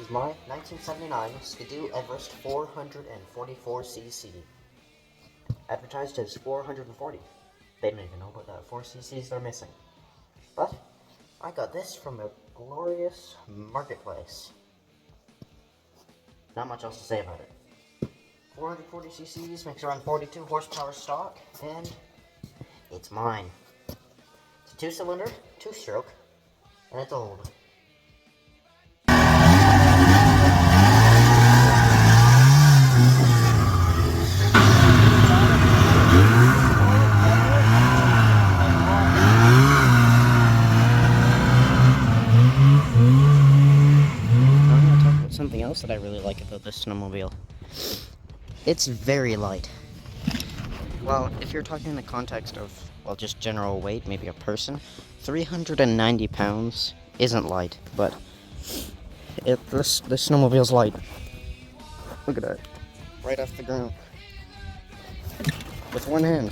is my 1979 Skidoo Everest 444cc. Advertised as 440. They don't even know about that 4 cc's they're missing. But I got this from a glorious marketplace. Not much else to say about it. 440 cc's makes around 42 horsepower stock, and it's mine. It's a 2-cylinder, 2-stroke, and it's old. Something else that I really like about this snowmobile. It's very light. Well, if you're talking in the context of, well, just general weight, maybe a person, 390 pounds isn't light, but this snowmobile's light. Look at that. Right off the ground. With one hand.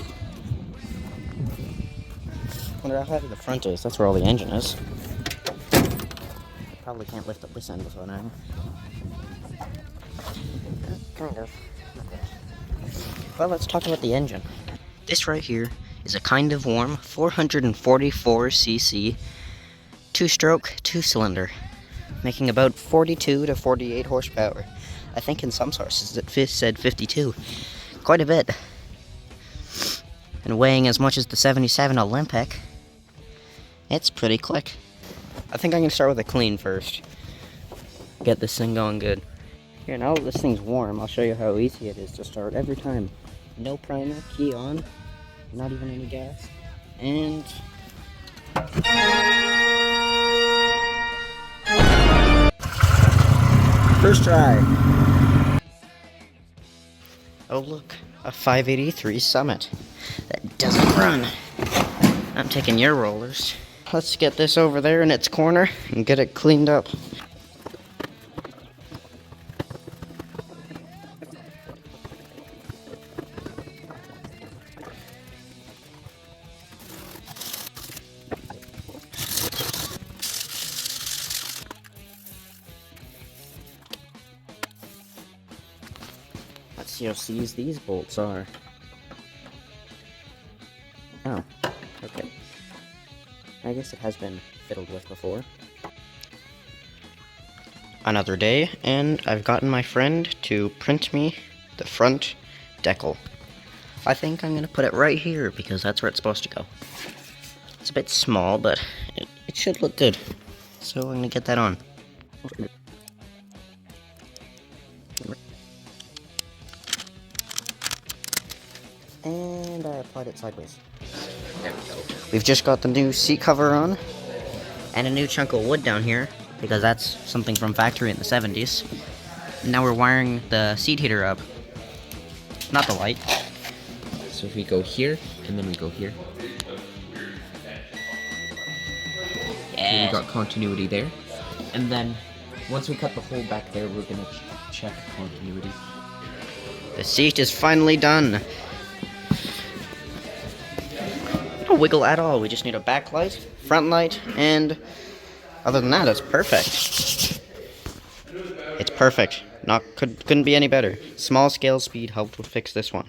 Wonder how heavy the front is. That's where all the engine is. Probably can't lift up this end with one arm. Kind of. Well, let's talk about the engine. This right here is a kind of warm 444cc 2-stroke 2-cylinder, making about 42 to 48 horsepower. I think in some sources it said 52. Quite a bit. And weighing as much as the 77 Olympic, it's pretty quick. I think I'm going to start with a clean first. Get this thing going good. Here, now that this thing's warm, I'll show you how easy it is to start every time. No primer, key on, not even any gas. And... first try. Oh look, a 583 Summit that doesn't run. I'm taking your rollers. Let's get this over there in its corner and get it cleaned up. Let's see how seized these bolts are. Oh, okay. I guess it has been fiddled with before. Another day, and I've gotten my friend to print me the front decal. I think I'm going to put it right here because that's where it's supposed to go. It's a bit small, but it should look good. So I'm going to get that on. And I applied it sideways. There we go. We've just got the new seat cover on, and a new chunk of wood down here, because that's something from factory in the 70s. Now we're wiring the seat heater up. Not the light. So if we go here, and then we go here. Yeah. We got continuity there. And then, once we cut the hole back there, we're gonna check continuity. The seat is finally done. No wiggle at all. We just need a backlight, front light, and other than that, it's perfect. It's perfect. Couldn't be any better. Small scale speed helped fix this one.